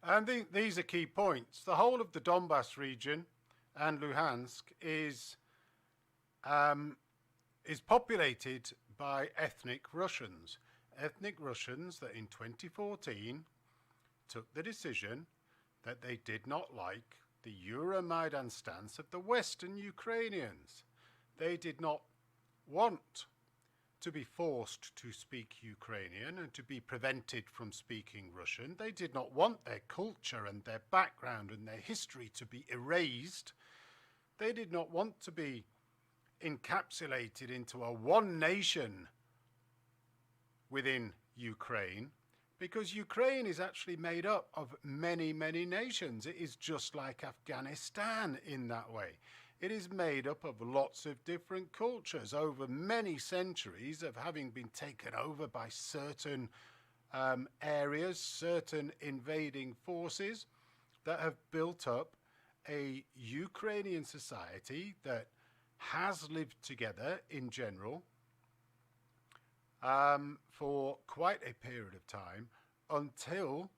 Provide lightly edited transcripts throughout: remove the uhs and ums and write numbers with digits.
And these are key points. The whole of the Donbass region and Luhansk is populated by ethnic Russians. Ethnic Russians that in 2014 took the decision that they did not like the Euromaidan stance of the Western Ukrainians. They did not want to be forced to speak Ukrainian and to be prevented from speaking Russian. They did not want their culture and their background and their history to be erased. They did not want to be encapsulated into a one nation within Ukraine, because Ukraine is actually made up of many, many nations. It is just like Afghanistan in that way. It is made up of lots of different cultures over many centuries of having been taken over by certain areas, certain invading forces that have built up a Ukrainian society that has lived together in general for quite a period of time until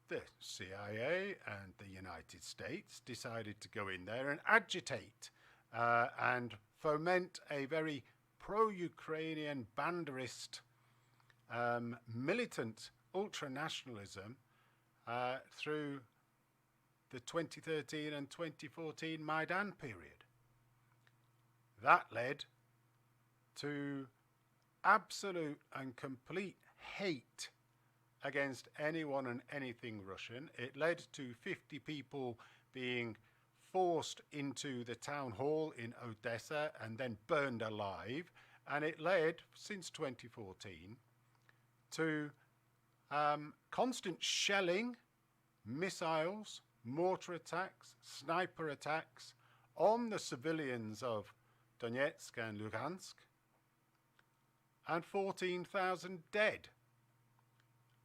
the CIA and the United States decided to go in there and agitate and foment a very pro-Ukrainian banderist militant ultranationalism through the 2013 and 2014 Maidan period. That led to absolute and complete hate against anyone and anything Russian. It led to 50 people being forced into the town hall in Odessa and then burned alive. And it led, since 2014, to constant shelling, missiles, mortar attacks, sniper attacks on the civilians of Donetsk and Luhansk, and 14,000 dead,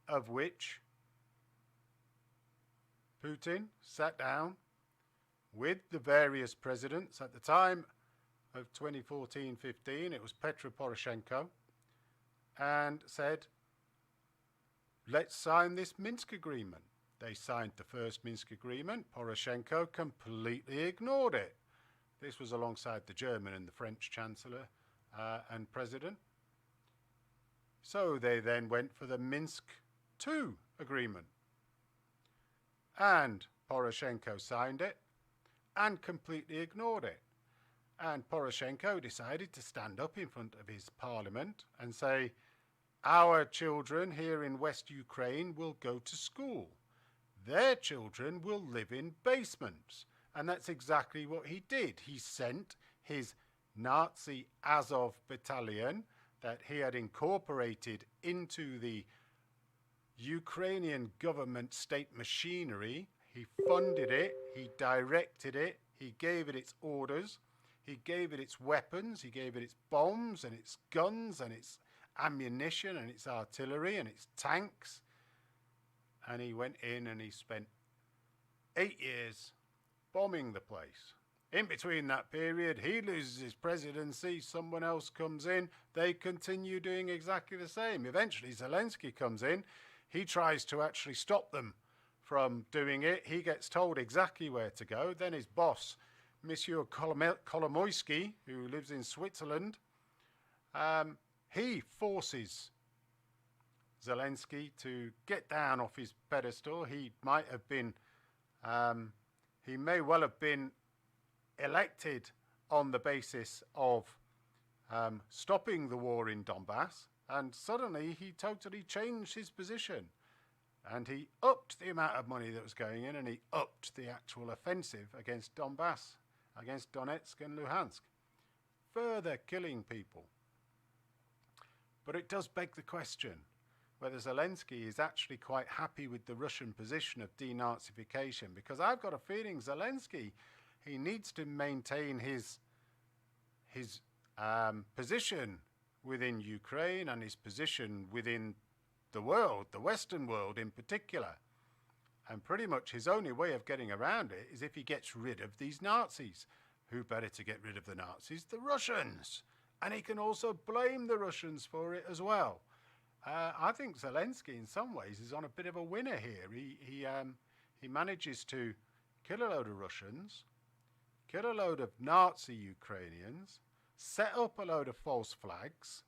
of which Putin sat down with the various presidents. At the time of 2014-15, it was Petro Poroshenko, and said, let's sign this Minsk agreement. They signed the first Minsk agreement. Poroshenko completely ignored it. This was alongside the German and the French Chancellor and President. So they then went for the Minsk II agreement. And Poroshenko signed it and completely ignored it. And Poroshenko decided to stand up in front of his parliament and say, our children here in West Ukraine will go to school. Their children will live in basements. And that's exactly what he did. He sent his Nazi Azov battalion that he had incorporated into the Ukrainian government state machinery. He funded it, he directed it, he gave it its orders, he gave it its weapons, he gave it its bombs and its guns and its ammunition and its artillery and its tanks. And he went in and he spent 8 years bombing the place. In between that period, he loses his presidency, someone else comes in, they continue doing exactly the same. Eventually, Zelensky comes in, he tries to actually stop them from doing it. He gets told exactly where to go. Then his boss, Monsieur Kolomoisky, who lives in Switzerland, he forces Zelensky to get down off his pedestal. He might have been, he may well have been elected on the basis of stopping the war in Donbass, and suddenly he totally changed his position and he upped the amount of money that was going in and he upped the actual offensive against Donbass, against Donetsk and Luhansk, further killing people. But it does beg the question whether Zelensky is actually quite happy with the Russian position of denazification, because I've got a feeling Zelensky, he needs to maintain his position within Ukraine and his position within the world, the Western world in particular. And pretty much his only way of getting around it is if he gets rid of these Nazis. Who better to get rid of the Nazis? The Russians. And he can also blame the Russians for it as well. I think Zelensky, in some ways, is on a bit of a winner here. He manages to kill a load of Russians, kill a load of Nazi Ukrainians, set up a load of false flags,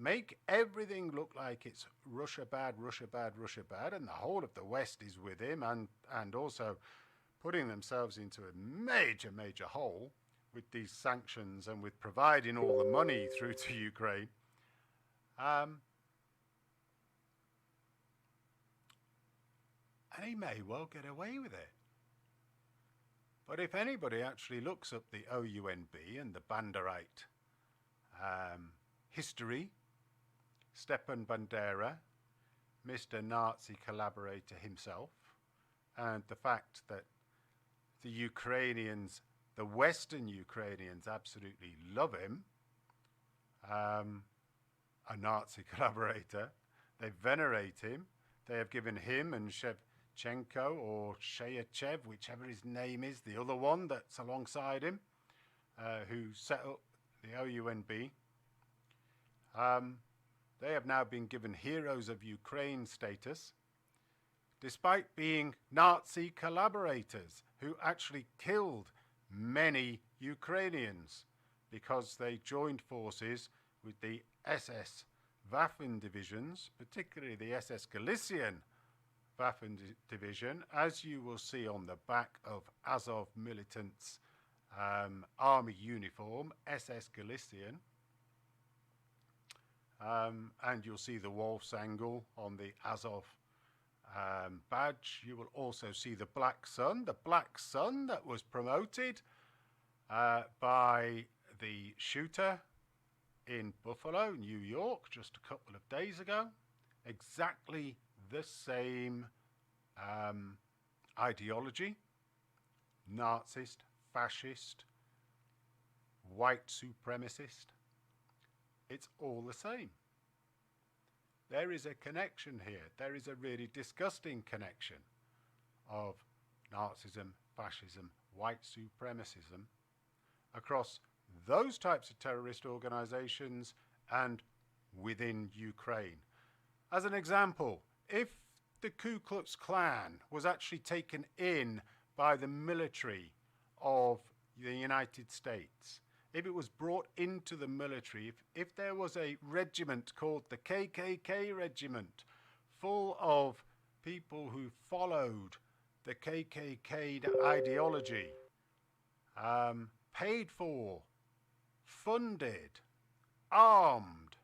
make everything look like it's Russia bad, Russia bad, Russia bad, and the whole of the West is with him, and also putting themselves into a major, major hole with these sanctions and with providing all the money through to Ukraine. And he may well get away with it. But if anybody actually looks up the OUNB and the Banderite history, Stepan Bandera, Mr. Nazi collaborator himself, and the fact that the Ukrainians, the Western Ukrainians, absolutely love him, a Nazi collaborator, they venerate him, they have given him and Shevchenko or Sheyachev, whichever his name is, the other one that's alongside him, who set up the OUNB, they have now been given Heroes of Ukraine status, despite being Nazi collaborators who actually killed many Ukrainians because they joined forces with the SS Waffen divisions, particularly the SS Galician Waffen division, as you will see on the back of Azov militants' army uniform, SS Galician. And you'll see the wolf's angle on the Azov badge. You will also see the black sun that was promoted by the shooter in Buffalo, New York, just a couple of days ago. Exactly the same ideology, Nazist, fascist, white supremacist. It's all the same. There is a connection here. There is a really disgusting connection of Nazism, fascism, white supremacism across those types of terrorist organizations and within Ukraine. As an example, if the Ku Klux Klan was actually taken in by the military of the United States, if it was brought into the military, if there was a regiment called the KKK Regiment, full of people who followed the KKK ideology, paid for, funded, armed,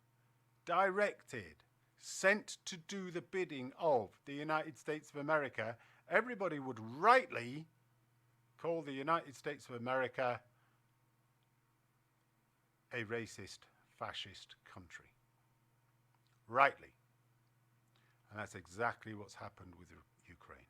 directed, sent to do the bidding of the United States of America, everybody would rightly call the United States of America a racist, fascist country. Rightly. And that's exactly what's happened with Ukraine.